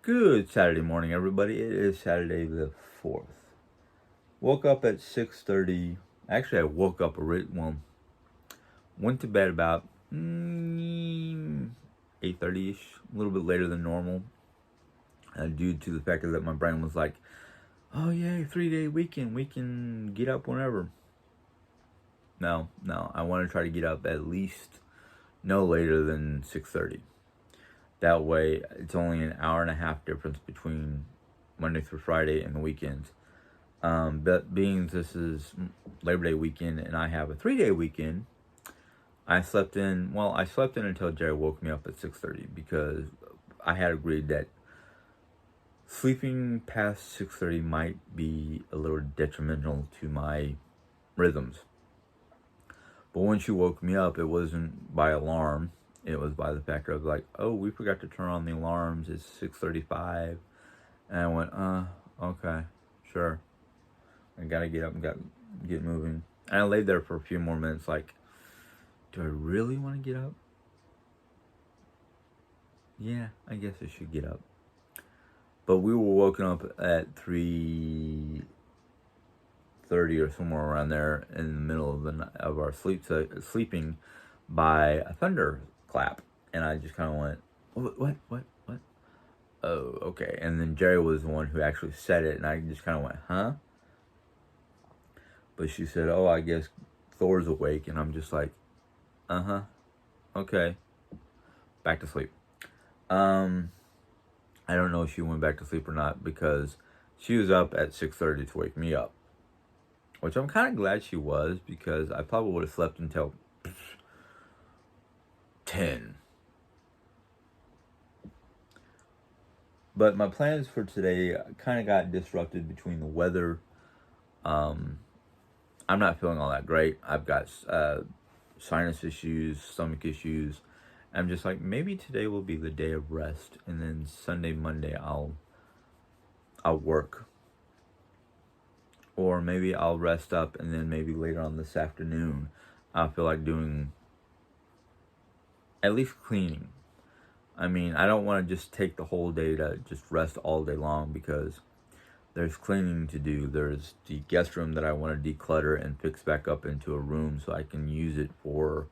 Good Saturday morning, everybody. It is Saturday the 4th. Woke up at 6:30. Actually, I woke up, went to bed about 8:30ish, a little bit later than normal, due to the fact that my brain was like, oh, yay, 3-day weekend. We can get up whenever. No, I want to try to get up at least no later than 6:30. That way, it's only an hour and a half difference between Monday through Friday and the weekends. But being this is Labor Day weekend and I have a 3-day weekend, I slept in until Jerry woke me up at 6:30 because I had agreed that sleeping past 6:30 might be a little detrimental to my rhythms. But when she woke me up, it wasn't by alarm. It was by the fact of like, oh, we forgot to turn on the alarms. It's 6:35. And I went, okay, sure. I gotta get up and get moving. And I laid there for a few more minutes like, do I really want to get up? Yeah, I guess I should get up. But we were woken up at 3:30 or somewhere around there in the middle of our sleeping by a thunderclap. And I just kind of went, what? Oh, okay. And then Jerry was the one who actually said it, and I just kind of went, huh? But she said, oh, I guess Thor's awake. And I'm just like, uh-huh. Okay. Back to sleep. I don't know if she went back to sleep or not because she was up at 6:30 to wake me up. Which I'm kind of glad she was because I probably would have slept until 10. But my plans for today kind of got disrupted between the weather. I'm not feeling all that great. I've got sinus issues, stomach issues. I'm just like, maybe today will be the day of rest, and then Sunday, Monday, I'll work, or maybe I'll rest up, and then maybe later on this afternoon, I'll feel like doing at least cleaning. I mean, I don't want to just take the whole day to just rest all day long because there's cleaning to do. There's the guest room that I want to declutter and fix back up into a room so I can use it for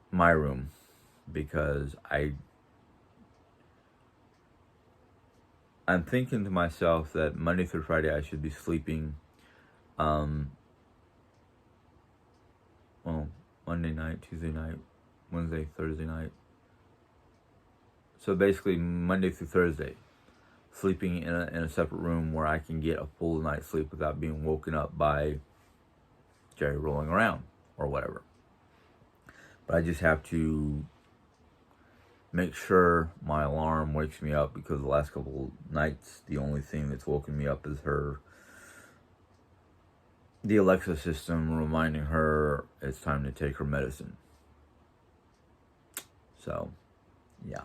my room because I'm thinking to myself that Monday through Friday I should be sleeping Monday night, Tuesday night, Wednesday, Thursday night. So basically Monday through Thursday, sleeping in a separate room where I can get a full night's sleep without being woken up by Jerry rolling around or whatever. But I just have to make sure my alarm wakes me up because the last couple nights, the only thing that's woken me up is the Alexa system reminding her it's time to take her medicine. So, yeah.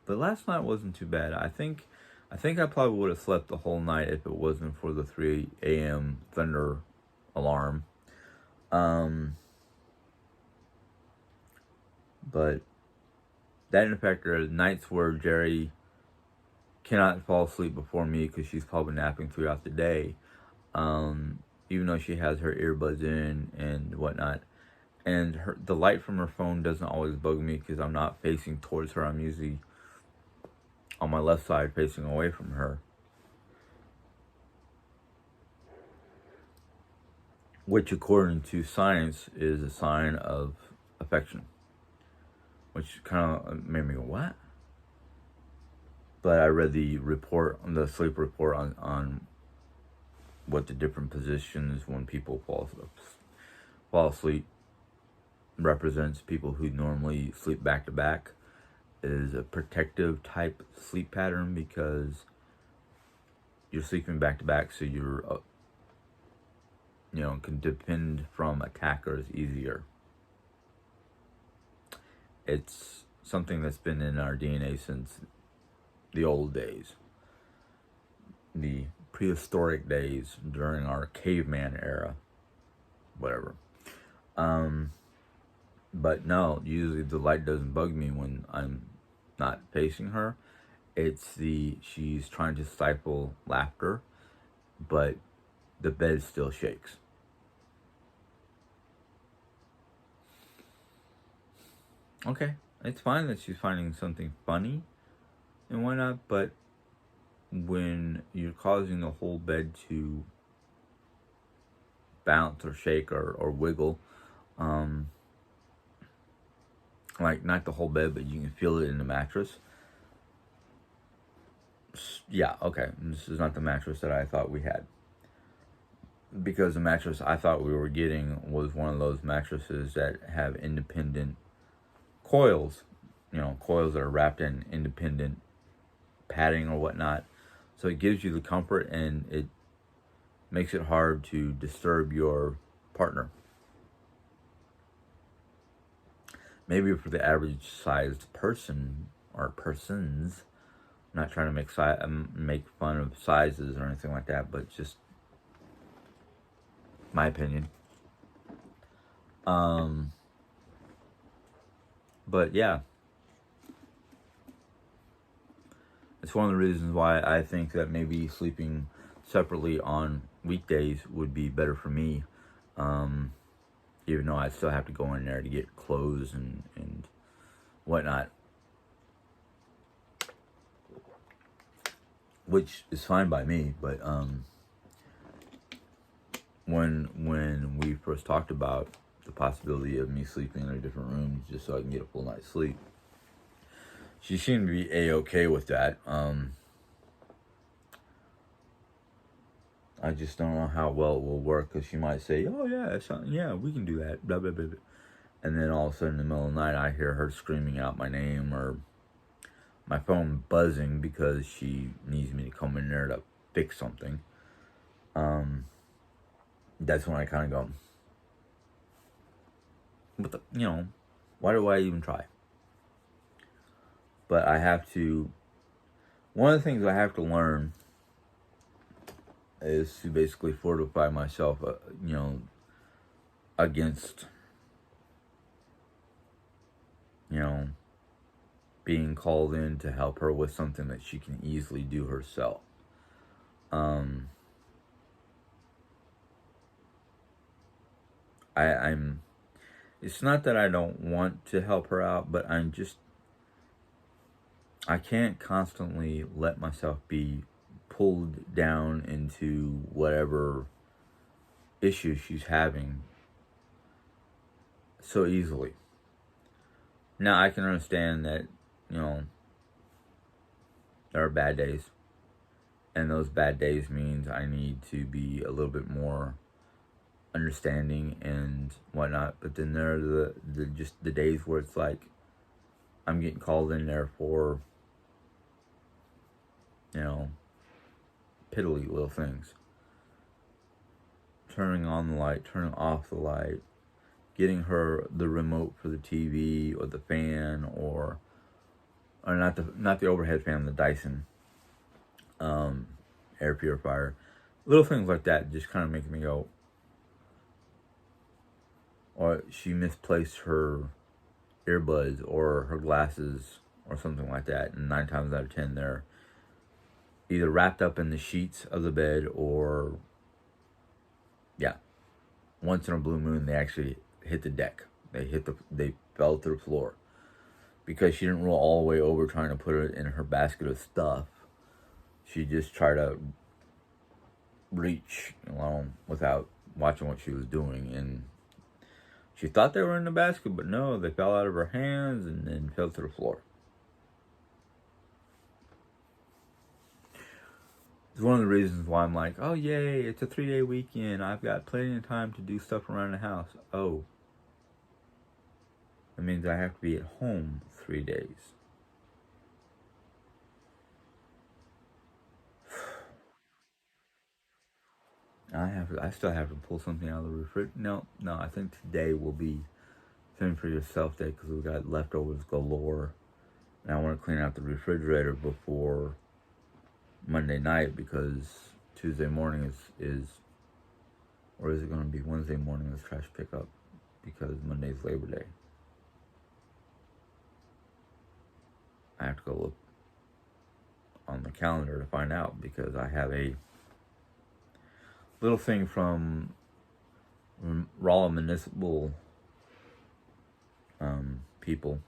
But last night wasn't too bad. I think I probably would have slept the whole night if it wasn't for the 3 a.m. thunder alarm. But that in fact are nights where Jerry cannot fall asleep before me because she's probably napping throughout the day. Even though she has her earbuds in and whatnot. And the light from her phone doesn't always bug me because I'm not facing towards her. I'm usually on my left side facing away from her. Which, according to science, is a sign of affection. Which kind of made me go, what? But I read the sleep report on what the different positions when people fall asleep represents. People who normally sleep back to back is a protective type sleep pattern because you're sleeping back to back, so you're can depend from attackers easier. It's something that's been in our DNA since the old days, the prehistoric days during our caveman era, whatever. But no, usually the light doesn't bug me when I'm not facing her. It's she's trying to stifle laughter, but the bed still shakes. Okay, it's fine that she's finding something funny and whatnot, but when you're causing the whole bed to bounce or shake or wiggle, um, like not the whole bed, but you can feel it in the mattress. Yeah, okay, this is not the mattress that I thought we had. Because the mattress I thought we were getting was one of those mattresses that have independent coils, coils that are wrapped in independent padding or whatnot. So it gives you the comfort and it makes it hard to disturb your partner. Maybe for the average sized person or persons, I'm not trying to make fun of sizes or anything like that, but just my opinion. But yeah, it's one of the reasons why I think that maybe sleeping separately on weekdays would be better for me. Even though I still have to go in there to get clothes and whatnot, which is fine by me. But when we first talked about the possibility of me sleeping in a different room just so I can get a full night's sleep, she seemed to be a-okay with that. I just don't know how well it will work because she might say, "Oh yeah, we can do that." Blah blah blah, blah. And then all of a sudden, in the middle of the night, I hear her screaming out my name or my phone buzzing because she needs me to come in there to fix something. That's when I kind of go, "What the, why do I even try?" But I have to. One of the things I have to learn is to basically fortify myself, against, being called in to help her with something that she can easily do herself. I'm. It's not that I don't want to help her out, but I can't constantly let myself be pulled down into whatever issue she's having so easily. Now, I can understand that, there are bad days. And those bad days means I need to be a little bit more understanding and whatnot. But then there are just the days where it's like I'm getting called in there for, piddly little things. Turning on the light, turning off the light, getting her the remote for the TV or the fan or not the overhead fan, the Dyson air purifier. Little things like that just kind of make me go. Or she misplaced her earbuds or her glasses or something like that, and 9 times out of 10 they're either wrapped up in the sheets of the bed or, yeah, once in a blue moon they actually hit the deck. They fell to the floor because she didn't roll all the way over trying to put it in her basket of stuff. She just tried to reach along without watching what she was doing, and she thought they were in the basket, but no, they fell out of her hands and then fell to the floor. It's one of the reasons why I'm like, oh yay, it's a 3-day weekend. I've got plenty of time to do stuff around the house. Oh, that means I have to be at home 3 days. I still have to pull something out of the refrigerator. No, I think today will be Fend for Yourself Day because we've got leftovers galore. And I want to clean out the refrigerator before Monday night because Tuesday morning is or is it going to be Wednesday morning is trash pickup because Monday's Labor Day. I have to go look on the calendar to find out, because I have a little thing from Rolla Municipal people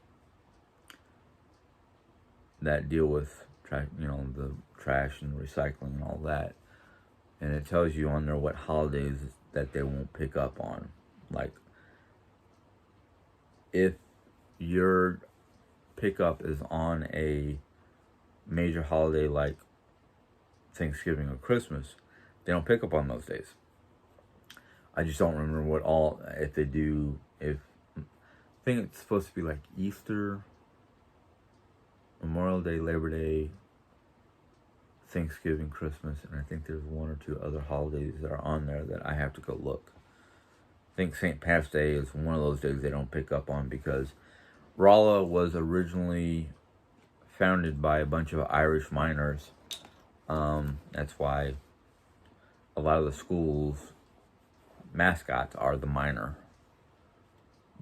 that deal with the trash and recycling and all that, and it tells you on there what holidays that they won't pick up on. Like, if your pickup is on a major holiday like Thanksgiving or Christmas, they don't pick up on those days. I just don't remember what all, if they do, I think it's supposed to be like Easter, Memorial Day, Labor Day, Thanksgiving, Christmas, and I think there's one or two other holidays that are on there that I have to go look. I think St. Pat's Day is one of those days they don't pick up on, because Rolla was originally founded by a bunch of Irish miners. That's why a lot of the schools' mascots are the miner.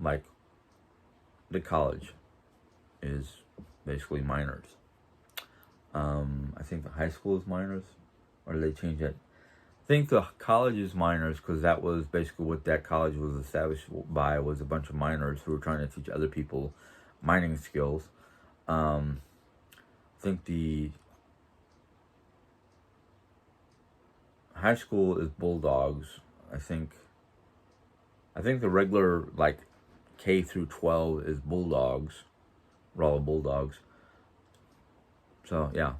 Like, the college is basically miners. I think the high school is miners, or did they change that? I think the college is miners, because that was basically what that college was established by, was a bunch of miners who were trying to teach other people mining skills. I think the high school is Bulldogs. I think the regular, like, K through 12 is Bulldogs, Rolla Bulldogs. So, yeah.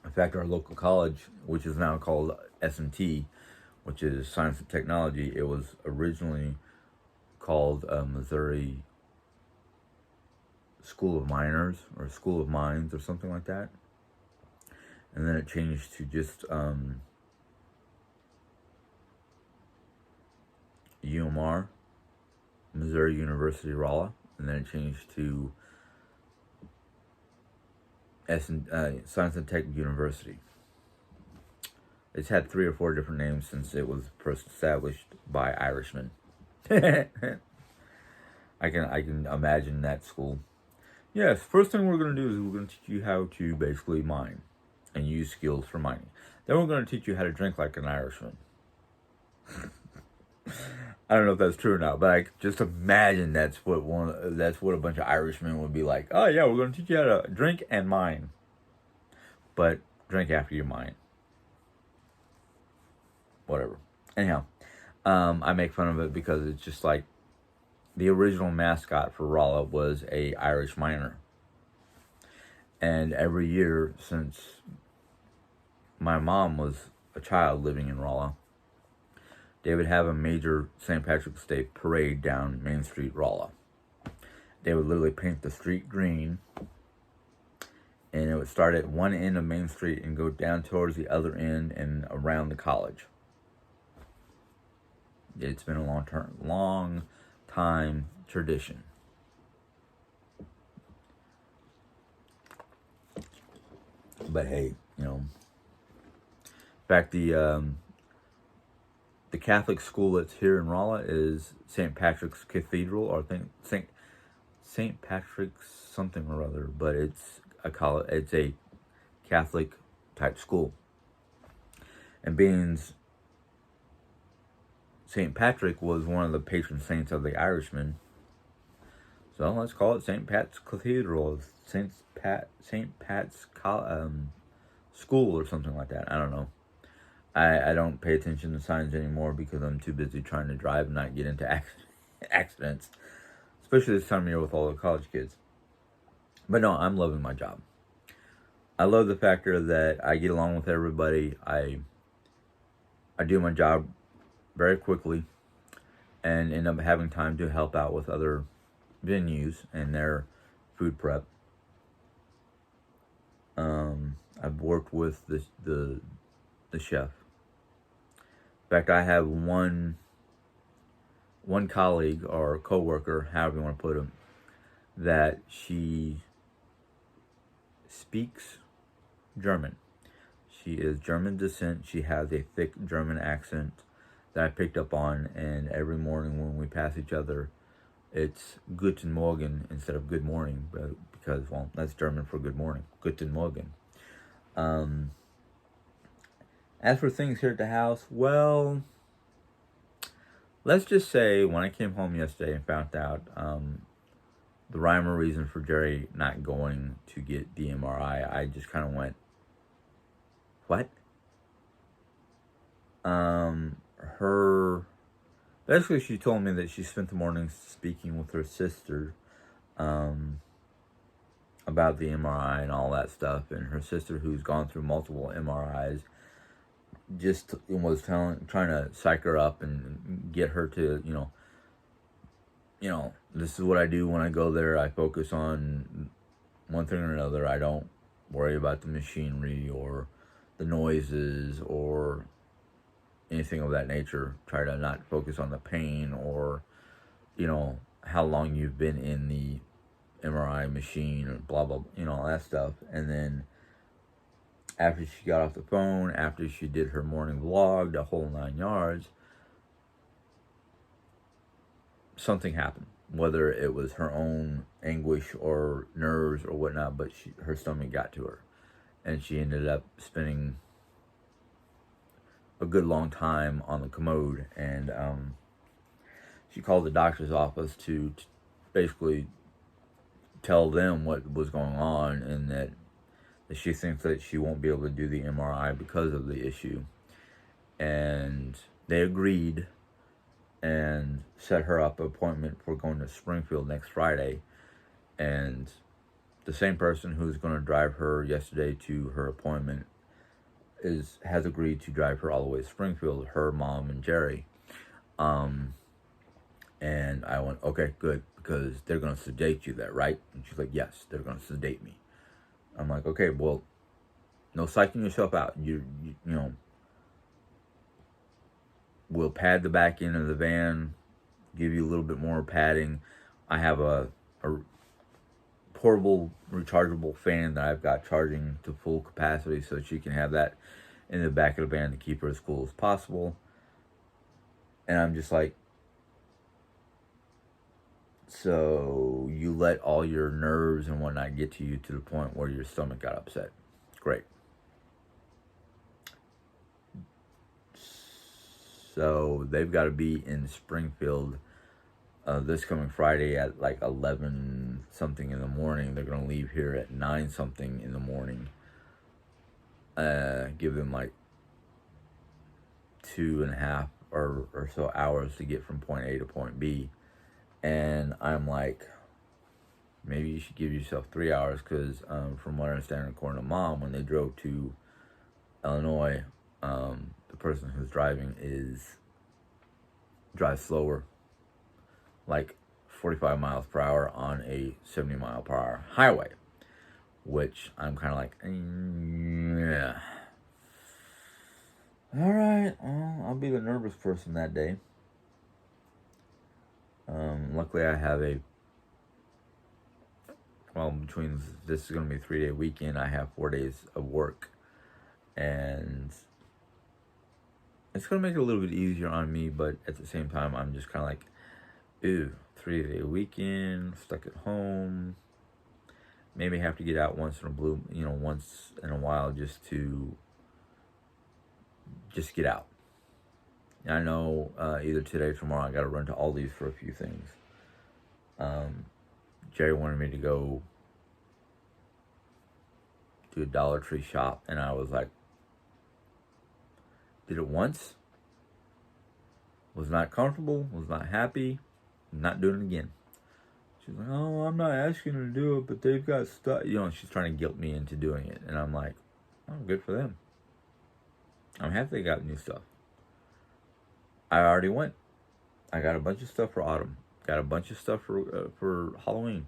In fact, our local college, which is now called S&T, which is Science and Technology, it was originally called Missouri School of Miners, or School of Mines, or something like that. And then it changed to just UMR, Missouri University Rolla, and then it changed to Science and Tech University. It's had 3 or 4 different names since it was first established by Irishmen. I can imagine that school. Yes, first thing we're going to do is we're going to teach you how to basically mine and use skills for mining. Then we're going to teach you how to drink like an Irishman. I don't know if that's true or not, but I just imagine that's what a bunch of Irishmen would be like. Oh yeah, we're going to teach you how to drink and mine, but drink after you mine. Whatever. Anyhow, I make fun of it because it's just like the original mascot for Rolla was a Irish miner, and every year since my mom was a child living in Rolla, they would have a major St. Patrick's Day parade down Main Street, Rolla. They would literally paint the street green, and it would start at one end of Main Street and go down towards the other end and around the college. It's been a long time tradition. But hey, in fact, the Catholic school that's here in Rolla is St. Patrick's Cathedral, or I think St. Patrick's something or other, but it's a college. It's a Catholic type school, and being St. Patrick was one of the patron saints of the Irishmen, so let's call it St. Pat's Cathedral, St. Pat's School, or something like that. I don't know. I don't pay attention to signs anymore because I'm too busy trying to drive and not get into accidents, especially this time of year with all the college kids. But no, I'm loving my job. I love the factor that I get along with everybody. I do my job very quickly and end up having time to help out with other venues and their food prep. I've worked with the chef. In fact, I have one colleague or coworker, however you want to put him, that she speaks German. She is German descent. She has a thick German accent that I picked up on, and every morning when we pass each other, It's Guten Morgen instead of good morning, because, well, that's German for good morning. Guten Morgen. Um, as for things here at the house, well, let's just say when I came home yesterday and found out the rhyme or reason for Jerry not going to get the MRI, I just kind of went, what? Her Basically, she told me that she spent the morning speaking with her sister about the MRI and all that stuff, and her sister, who's gone through multiple MRIs, just was trying to psych her up and get her to, this is what I do when I go there. I focus on one thing or another. I don't worry about the machinery or the noises or anything of that nature. Try to not focus on the pain or, how long you've been in the MRI machine or blah, blah, all that stuff. And then after she got off the phone, after she did her morning vlog, the whole 9 yards, something happened. Whether it was her own anguish or nerves or whatnot, but her stomach got to her. And she ended up spending a good long time on the commode. And she called the doctor's office to basically tell them what was going on, and that she thinks that she won't be able to do the MRI because of the issue. And they agreed and set her up an appointment for going to Springfield next Friday. And the same person who's going to drive her yesterday to her appointment has agreed to drive her all the way to Springfield, her mom and Jerry. And I went, okay, good, because they're going to sedate you there, right? And she's like, yes, they're going to sedate me. I'm like, okay, well, no psyching yourself out. You know, we'll pad the back end of the van, give you a little bit more padding. I have a portable, rechargeable fan that I've got charging to full capacity, so she can have that in the back of the van to keep her as cool as possible. And I'm just like, so you let all your nerves and whatnot get to you to the point where your stomach got upset. Great. So they've got to be in Springfield this coming Friday at like 11 something in the morning. They're going to leave here at 9 something in the morning. Give them like 2.5 or so hours to get from point A to point B. And I'm like, maybe you should give yourself 3 hours, because from what I understand, according to Mom, when they drove to Illinois, the person who's driving drives slower, like 45 miles per hour on a 70 mile per hour highway, which I'm kind of like, yeah. All right, well, I'll be the nervous person that day. Luckily, I have between this is going to be a 3-day weekend, I have 4 days of work. And it's going to make it a little bit easier on me, but at the same time, I'm just kind of like, ew, 3-day weekend, stuck at home. Maybe have to get out once in a while just to get out. I know either today or tomorrow I got to run to Aldi's for a few things. Jerry wanted me to go to a Dollar Tree shop, and I was like, did it once, was not comfortable, was not happy, not doing it again. She's like, oh, I'm not asking her to do it, but they've got stuff. She's trying to guilt me into doing it, and I'm like, oh, good for them. I'm happy they got new stuff. I already went. I got a bunch of stuff for autumn. Got a bunch of stuff for Halloween.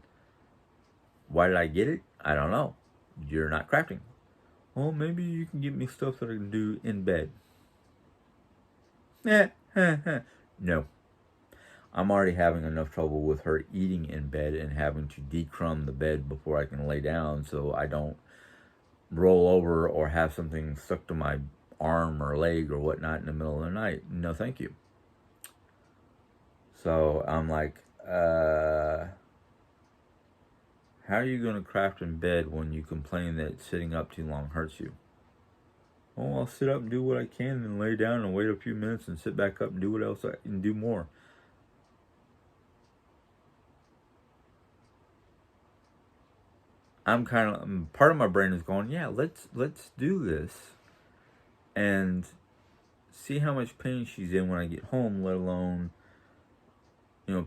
Why did I get it? I don't know. You're not crafting. Well, maybe you can give me stuff that I can do in bed. No. I'm already having enough trouble with her eating in bed and having to decrumb the bed before I can lay down, so I don't roll over or have something stuck to my arm or leg or whatnot in the middle of the night. No, thank you. So I'm like, how are you going to craft in bed when you complain that sitting up too long hurts you? Oh, I'll sit up and do what I can and lay down and wait a few minutes and sit back up and do what else I can do more. Part of my brain is going, yeah, let's do this and see how much pain she's in when I get home, let alone,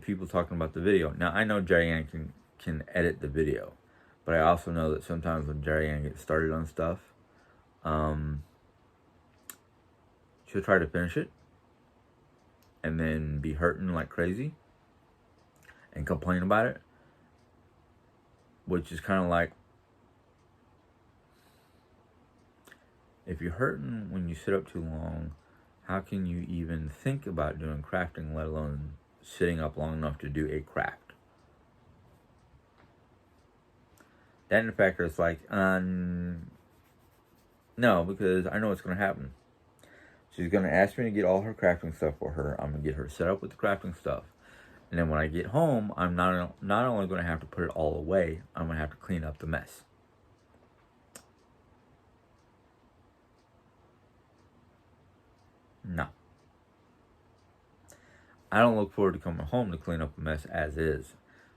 people talking about the video. Now, I know Jerry Ann can edit the video, but I also know that sometimes when Jerry Ann gets started on stuff, she'll try to finish it and then be hurting like crazy and complain about it, which is kind of like, if you're hurting when you sit up too long, how can you even think about doing crafting, let alone sitting up long enough to do a craft? That in fact is like, no, because I know what's going to happen. She's going to ask me to get all her crafting stuff for her. I'm going to get her set up with the crafting stuff. And then when I get home, I'm not only going to have to put it all away, I'm going to have to clean up the mess. No. I don't look forward to coming home to clean up a mess as is,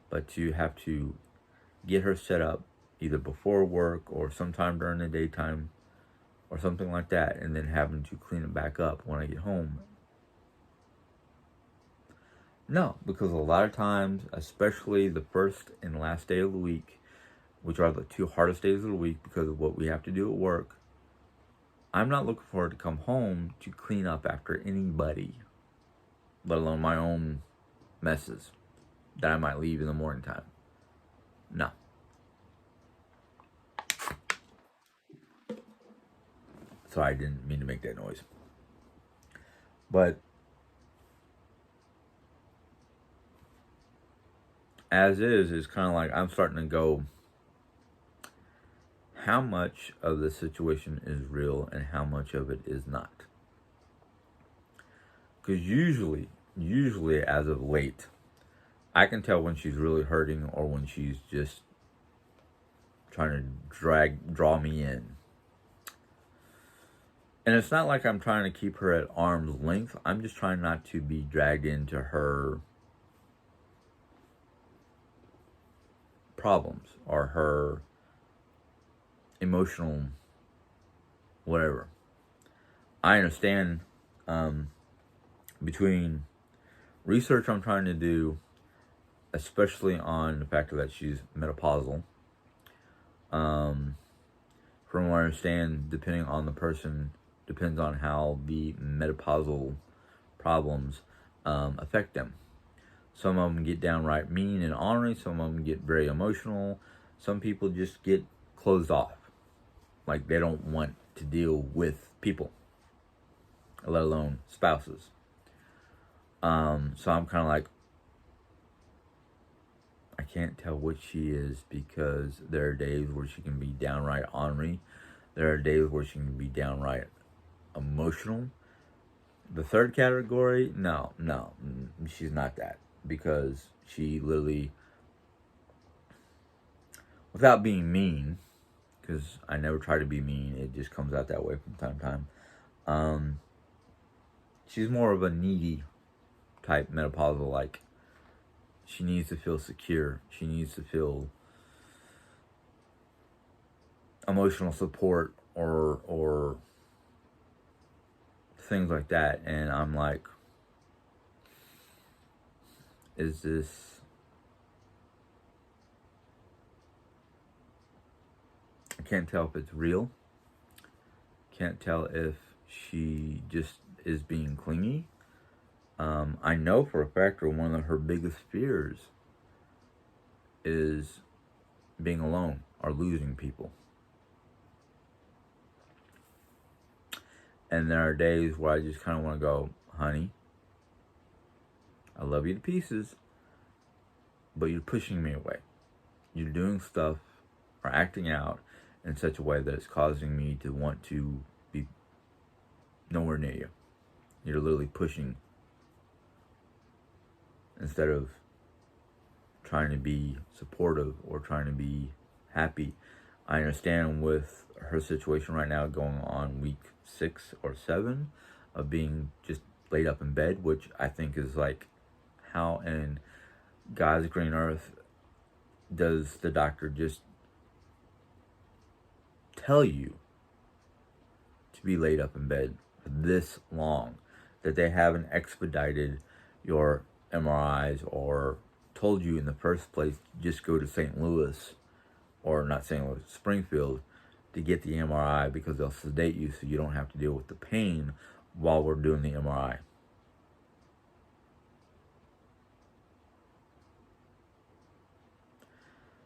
but to have to get her set up either before work or sometime during the daytime or something like that, and then having to clean it back up when I get home. No, because a lot of times, especially the first and last day of the week, which are the two hardest days of the week because of what we have to do at work, I'm not looking forward to come home to clean up after anybody, let alone my own messes that I might leave in the morning time. No. So I didn't mean to make that noise. But as is kind of like I'm starting to go, how much of the situation is real and how much of it is not? Because usually as of late, I can tell when she's really hurting or when she's just trying to draw me in. And it's not like I'm trying to keep her at arm's length. I'm just trying not to be dragged into her problems or her emotional whatever. I understand between research I'm trying to do, especially on the fact that she's menopausal. From what I understand, depending on the person, depends on how the menopausal problems affect them. Some of them get downright mean and ornery. Some of them get very emotional. Some people just get closed off. Like they don't want to deal with people, let alone spouses. So I'm kind of like, I can't tell which she is because there are days where she can be downright ornery. There are days where she can be downright emotional. The third category, no, she's not that, because she literally, without being mean, because I never try to be mean, it just comes out that way from time to time. She's more of a needy type menopausal, like she needs to feel secure. She needs to feel emotional support or things like that. And I'm like, is this, I can't tell if it's real. Can't tell if she just is being clingy. I know for a fact that one of her biggest fears is being alone or losing people. And there are days where I just kind of want to go, honey, I love you to pieces, but you're pushing me away. You're doing stuff or acting out in such a way that it's causing me to want to be nowhere near you. You're literally pushing instead of trying to be supportive or trying to be happy. I understand with her situation right now going on week 6 or 7 of being just laid up in bed, which I think is like, how in God's green earth does the doctor just tell you to be laid up in bed for this long, that they haven't expedited your MRIs or told you in the first place just go to St. Louis, or not St. Louis, Springfield, to get the MRI, because they'll sedate you so you don't have to deal with the pain while we're doing the MRI.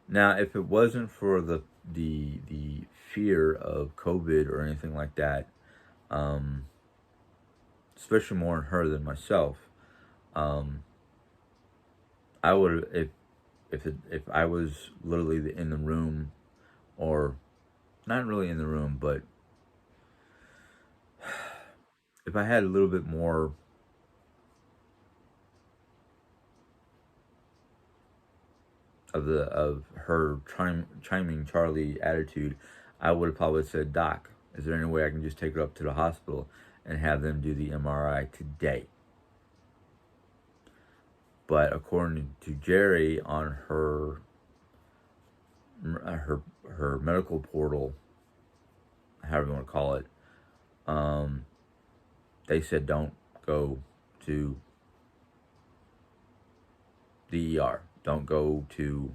Now, if it wasn't for the fear of COVID or anything like that, especially more in her than myself, I would, if I was literally in the room, or not really in the room, but if I had a little bit more of her chiming Charlie attitude, I would have probably said, Doc, is there any way I can just take her up to the hospital and have them do the MRI today? But according to Jerry on her medical portal, however you want to call it, they said don't go to the ER, don't go to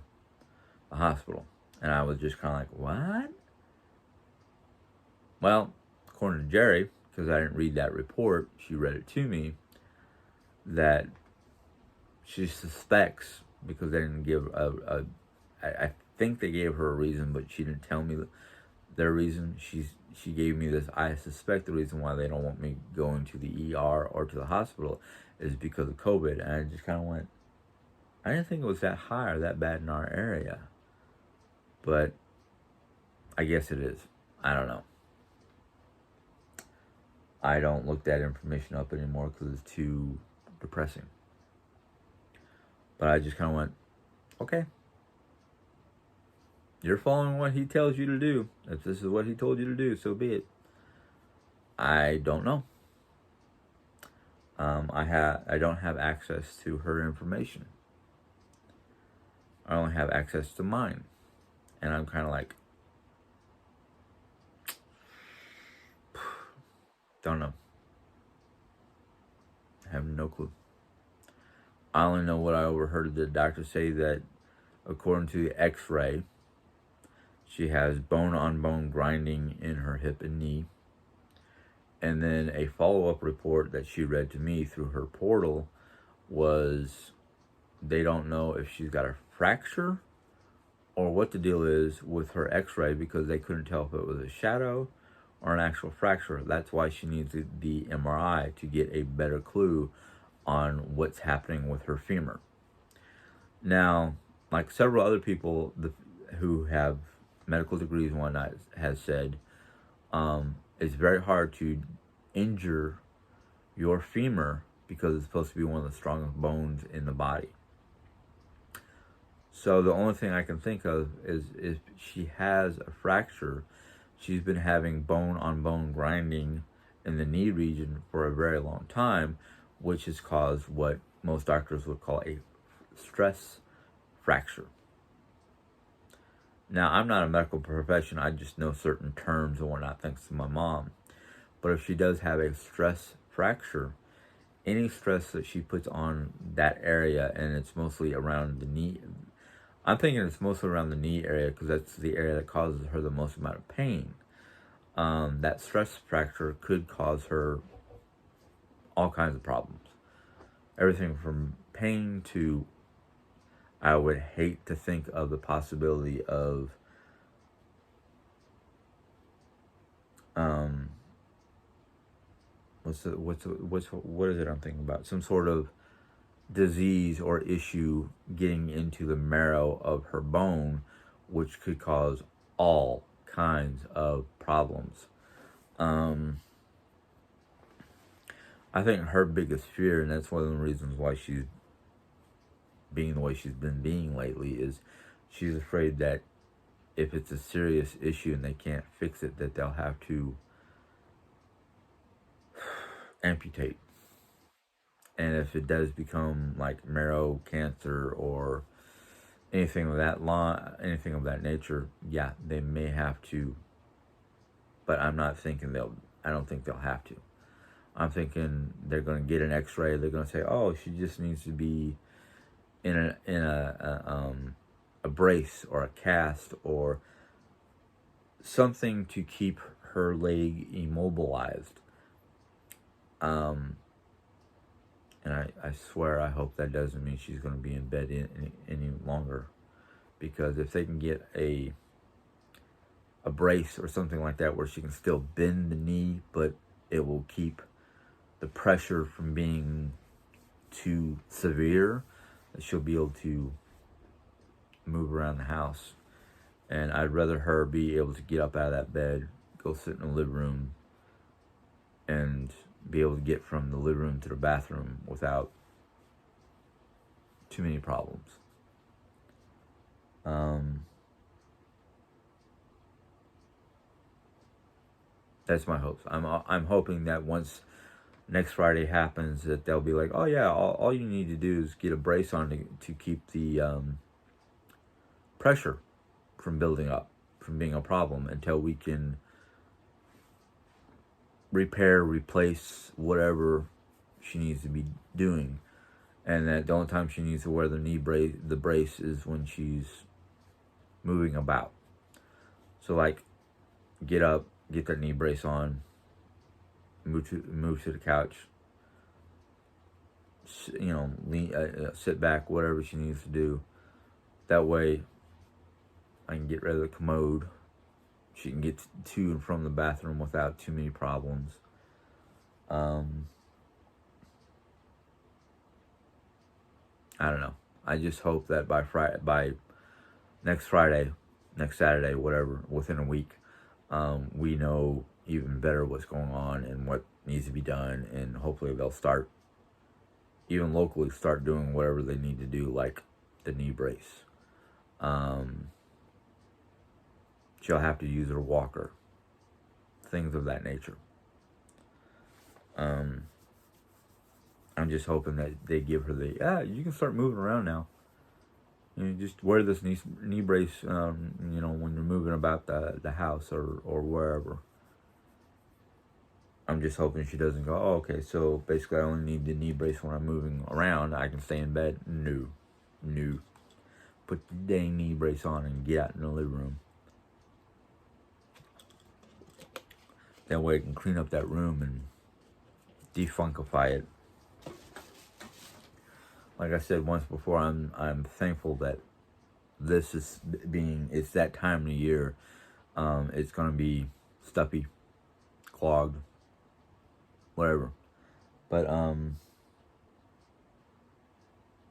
the hospital. And I was just kind of like, what? Well, according to Jerry, because I didn't read that report, she read it to me, that she suspects, because they didn't give I think they gave her a reason, but she didn't tell me their reason. She gave me this, I suspect the reason why they don't want me going to the ER or to the hospital is because of COVID. And I just kind of went, I didn't think it was that high or that bad in our area. But I guess it is. I don't know. I don't look that information up anymore because it's too depressing. But I just kind of went, okay. You're following what he tells you to do. If this is what he told you to do, so be it. I don't know. I don't have access to her information. I only have access to mine. And I'm kind of like, don't know. I have no clue. I only know what I overheard the doctor say, that according to the x-ray, she has bone-on-bone grinding in her hip and knee. And then a follow-up report that she read to me through her portal was they don't know if she's got a fracture or what the deal is with her x-ray, because they couldn't tell if it was a shadow or an actual fracture. That's why she needs the MRI to get a better clue on what's happening with her femur. Now, like several other people who have medical degrees and whatnot has said, it's very hard to injure your femur because it's supposed to be one of the strongest bones in the body. So the only thing I can think of is if she has a fracture, she's been having bone-on-bone grinding in the knee region for a very long time, which has caused what most doctors would call a stress fracture. Now, I'm not a medical professional. I just know certain terms and whatnot thanks to my mom. But if she does have a stress fracture, any stress that she puts on that area, and it's mostly around the knee, I'm thinking it's mostly around the knee area because that's the area that causes her the most amount of pain. That stress fracture could cause her all kinds of problems. Everything from pain to, I would hate to think of the possibility of what is it I'm thinking about? Some sort of disease or issue getting into the marrow of her bone, which could cause all kinds of problems. I think her biggest fear, and that's one of the reasons why she's being the way she's been being lately is she's afraid that if it's a serious issue and they can't fix it, that they'll have to amputate. And if it does become like marrow cancer or anything of that nature, yeah, they may have to. But I'm not thinking I don't think they'll have to. I'm thinking they're going to get an X-ray. They're going to say, "Oh, she just needs to be in a brace or a cast or something to keep her leg immobilized." And I swear, I hope that doesn't mean she's going to be in bed any longer, because if they can get a brace or something like that where she can still bend the knee, but it will keep the pressure from being too severe, that she'll be able to move around the house. And I'd rather her be able to get up out of that bed, go sit in the living room, and be able to get from the living room to the bathroom without too many problems. That's my hopes. I'm hoping that once next Friday happens, that they'll be like, "Oh yeah, all you need to do is get a brace on to keep the pressure from building up, from being a problem, until we can repair, replace whatever she needs to be doing." And that the only time she needs to wear the brace is when she's moving about. So like, get up, get that knee brace on, move to the couch, sit back, whatever she needs to do. That way, I can get rid of the commode. She can get to and from the bathroom without too many problems. I don't know. I just hope that by next Friday, next Saturday, whatever, within a week, we know even better what's going on and what needs to be done, and hopefully they'll start, even locally, start doing whatever they need to do, like the knee brace. She'll have to use her walker, things of that nature. I'm just hoping that they give her you can start moving around now. You just wear this knee brace, when you're moving about the house or wherever. I'm just hoping she doesn't go, "Oh, okay, so basically I only need the knee brace when I'm moving around. I can stay in bed." No. Put the dang knee brace on and get out in the living room. That way I can clean up that room and defunkify it. Like I said once before, I'm thankful that it's that time of the year. It's going to be stuffy, clogged, whatever. But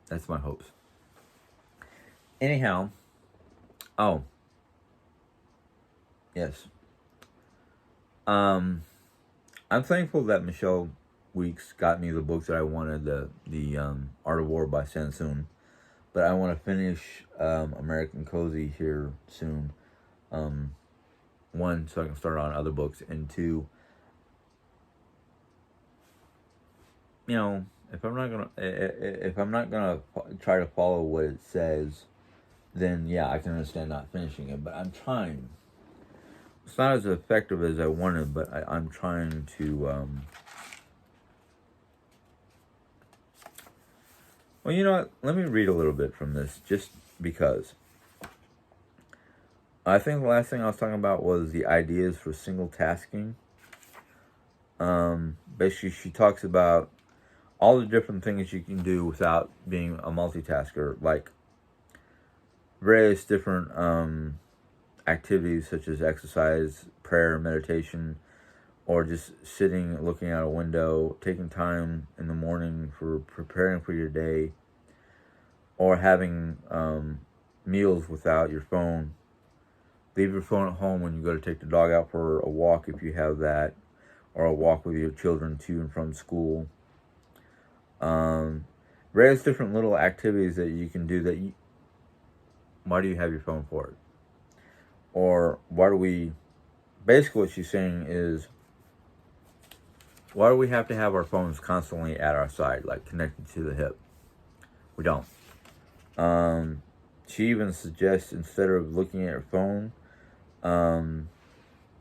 that's my hopes. Anyhow, yes. I'm thankful that Michelle Weeks got me the books that I wanted, the Art of War by Sansoon. But I want to finish American Cozy here soon. One, so I can start on other books, and two, if I'm not gonna try to follow what it says, then yeah, I can understand not finishing it. But I'm trying. It's not as effective as I wanted, but I'm trying to. Well, you know what? Let me read a little bit from this, just because. I think the last thing I was talking about was the ideas for single tasking. Basically, she talks about all the different things you can do without being a multitasker, like various different activities such as exercise, prayer, meditation, or just sitting, looking out a window, taking time in the morning for preparing for your day, or having meals without your phone. Leave your phone at home when you go to take the dog out for a walk, if you have that, or a walk with your children to and from school. various different little activities that you can do that you, why do you have your phone for it? Or why do we, basically what she's saying is, why do we have to have our phones constantly at our side, like connected to the hip? We don't. She even suggests instead of looking at your phone,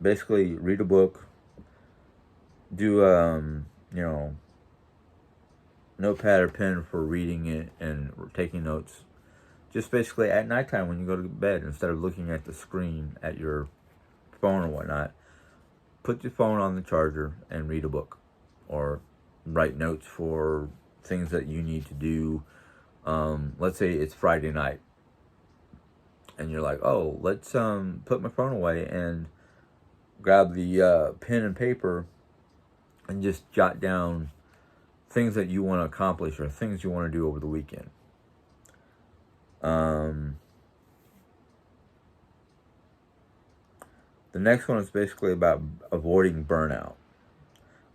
basically read a book, do, notepad or pen for reading it and taking notes. Just basically at nighttime when you go to bed, instead of looking at the screen at your phone or whatnot, put your phone on the charger and read a book. Or write notes for things that you need to do. Let's say it's Friday night. And you're like, oh, let's put my phone away and grab the pen and paper and just jot down things that you want to accomplish or things you want to do over the weekend. The next one is basically about avoiding burnout.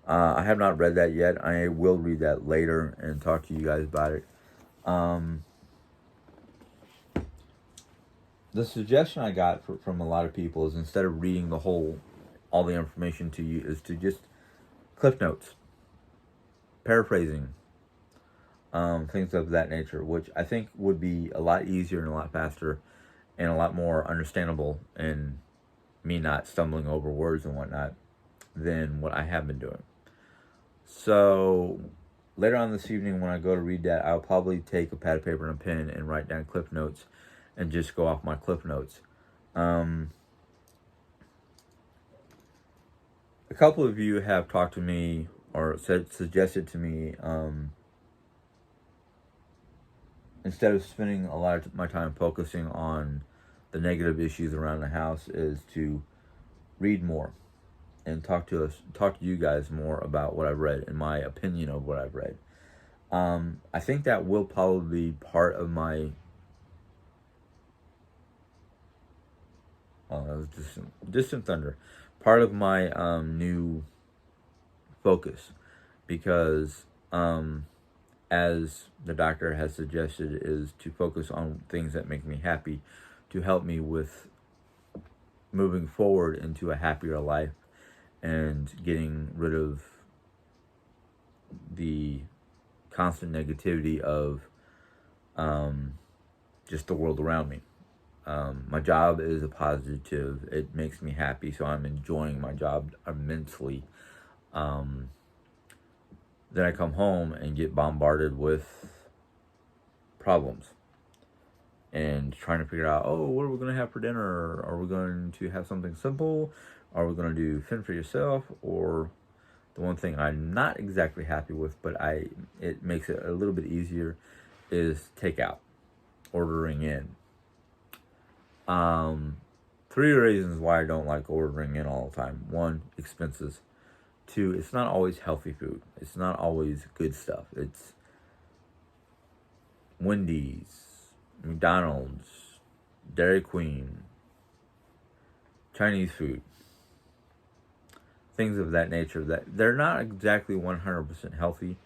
I have not read that yet. I will read that later and talk to you guys about it. The suggestion I got from a lot of people is instead of reading all the information to you, is to just cliff notes, paraphrasing, things of that nature, which I think would be a lot easier and a lot faster and a lot more understandable, and me not stumbling over words and whatnot, than what I have been doing. So later on this evening when I go to read that, I'll probably take a pad of paper and a pen and write down cliff notes and just go off my cliff notes. A couple of you have talked to me or suggested to me, instead of spending a lot of my time focusing on the negative issues around the house, is to read more and talk to you guys more about what I've read and my opinion of what I've read. I think that will probably be part of my, that was distant thunder, part of my new focus, because as the doctor has suggested, is to focus on things that make me happy, to help me with moving forward into a happier life and getting rid of the constant negativity of just the world around me. My job is a positive. It makes me happy, so I'm enjoying my job immensely. Then I come home and get bombarded with problems and trying to figure out, oh, what are we going to have for dinner? Are we going to have something simple? Are we going to do fend for yourself? Or the one thing I'm not exactly happy with, but it makes it a little bit easier, is takeout, ordering in. 3 reasons why I don't like ordering in all the time. 1, expenses. 2, it's not always healthy food. It's not always good stuff. It's Wendy's, McDonald's, Dairy Queen, Chinese food, things of that nature that they're not exactly 100% healthy,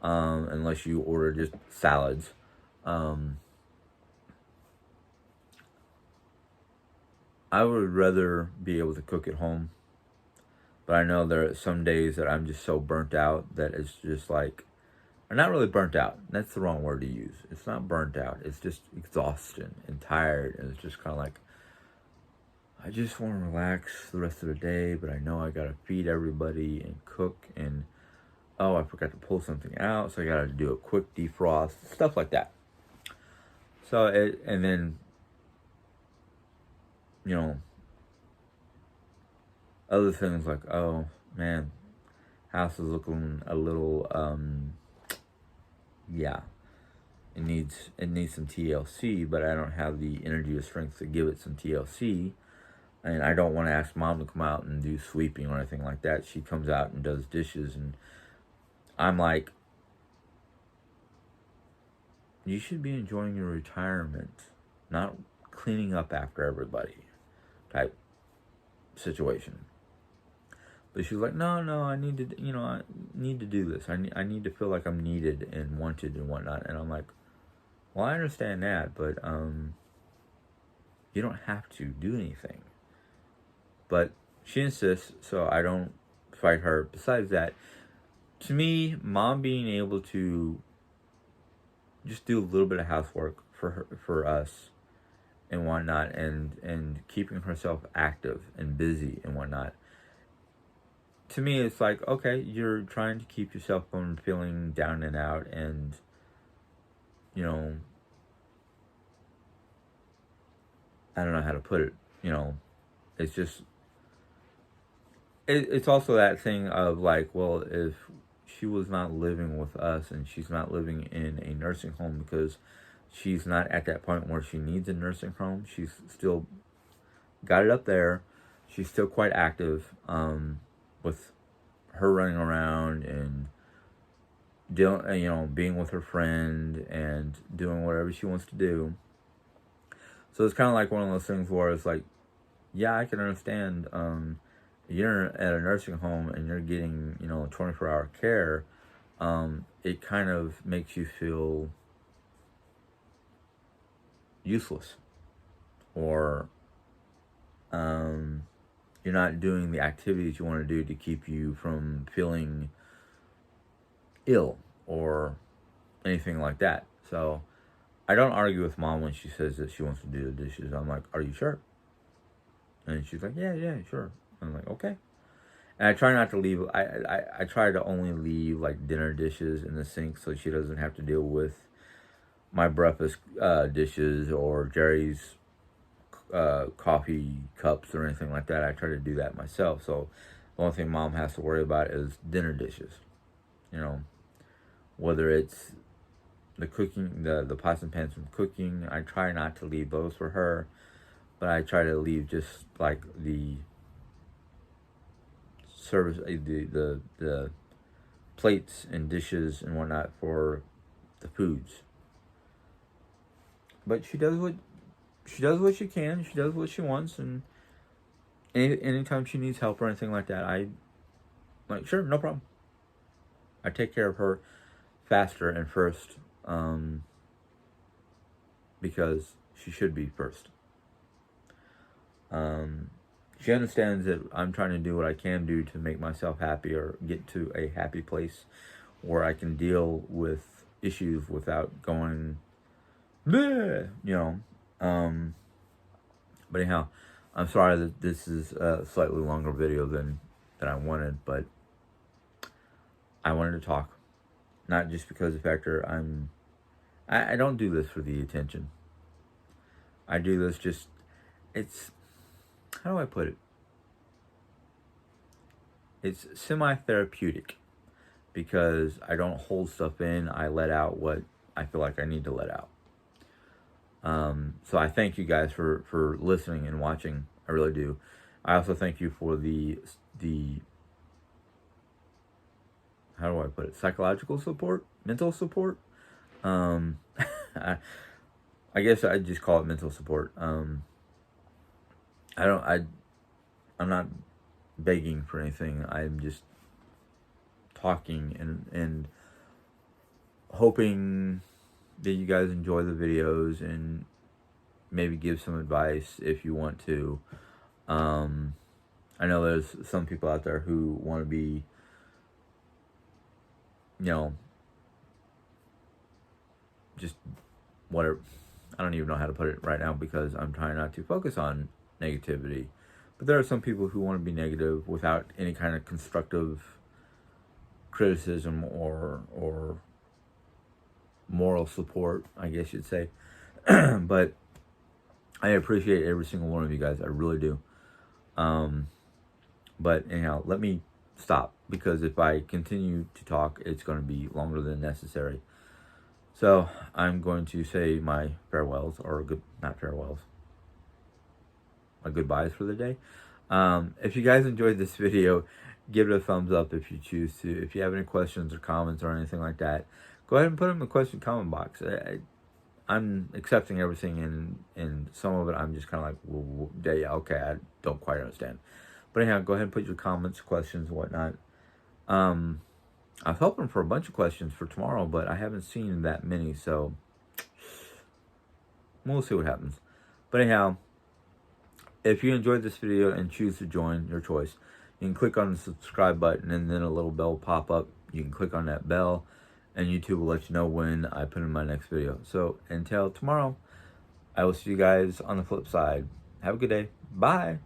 unless you order just salads. I would rather be able to cook at home, but I know there are some days that I'm just so burnt out that it's just like, or not really burnt out, that's the wrong word to use. It's not burnt out, it's just exhausted and tired, and it's just kind of like, I just want to relax the rest of the day, but I know I gotta feed everybody and cook, and oh, I forgot to pull something out, so I gotta do a quick defrost, stuff like that. So, and then, other things like, oh man, house is looking a little, yeah, it needs some TLC, but I don't have the energy or strength to give it some TLC. And I don't want to ask mom to come out and do sweeping or anything like that. She comes out and does dishes, and I'm like, you should be enjoying your retirement, not cleaning up after everybody type situation. But she's like, no, I need to, I need to do this. I need to feel like I'm needed and wanted and whatnot. And I'm like, well, I understand that, but you don't have to do anything. But she insists, so I don't fight her. Besides that, to me, mom being able to just do a little bit of housework for us and whatnot, and keeping herself active and busy and whatnot. To me, it's like, okay, you're trying to keep yourself from feeling down and out, and I don't know how to put it. It's just it's also that thing of like, well, if she was not living with us and she's not living in a nursing home because she's not at that point where she needs a nursing home, she's still got it up there. She's still quite active, with her running around and being with her friend and doing whatever she wants to do. So it's kind of like one of those things where it's like, yeah, I can understand. You're at a nursing home and you're getting 24-hour care. It kind of makes you feel useless, or you're not doing the activities you want to do to keep you from feeling ill or anything like that. So I don't argue with mom when she says that she wants to do the dishes. I'm like, are you sure? And she's like, yeah, sure. I'm like, okay. And I try not to leave. I try to only leave like dinner dishes in the sink so she doesn't have to deal with my breakfast dishes or Jerry's coffee cups or anything like that. I try to do that myself. So the only thing mom has to worry about is dinner dishes. Whether it's the cooking, the pots and pans from cooking, I try not to leave those for her, but I try to leave just like the service, the plates and dishes and whatnot for the foods. But she does what she can. She does what she wants, and anytime she needs help or anything like that, I like, sure, no problem. I take care of her faster and first, because she should be first. She understands that I'm trying to do what I can do to make myself happy or get to a happy place where I can deal with issues without going, bleh, But anyhow, I'm sorry that this is a slightly longer video than I wanted, but I wanted to talk. Not just because of the factor I don't do this for the attention. I do this just, it's, how do I put it? It's semi-therapeutic because I don't hold stuff in. I let out what I feel like I need to let out. So I thank you guys for listening and watching. I really do. I also thank you for the how do I put it? Psychological support, mental support. I guess I'd just call it mental support. I'm not begging for anything. I'm just talking and hoping that you guys enjoy the videos and maybe give some advice if you want to. I know there's some people out there who want to be, just whatever. I don't even know how to put it right now because I'm trying not to focus on negativity. But there are some people who want to be negative without any kind of constructive criticism or moral support, I guess you'd say. But I appreciate every single one of you guys. I really do. But anyhow, let me stop, because if I continue to talk, it's going to be longer than necessary. So I'm going to say my farewells, or not farewells, my goodbyes for the day. If you guys enjoyed this video, give it a thumbs up if you choose to. If you have any questions or comments or anything like that, go ahead and put them in the question comment box. I'm accepting everything, and some of it I'm just kind of like, well, yeah, okay, I don't quite understand. But anyhow, go ahead and put your comments, questions, whatnot. I was hoping for a bunch of questions for tomorrow, but I haven't seen that many, so we'll see what happens. But anyhow, if you enjoyed this video and choose to join, your choice, you can click on the subscribe button and then a little bell will pop up. You can click on that bell and YouTube will let you know when I put in my next video. So until tomorrow, I will see you guys on the flip side. Have a good day. Bye.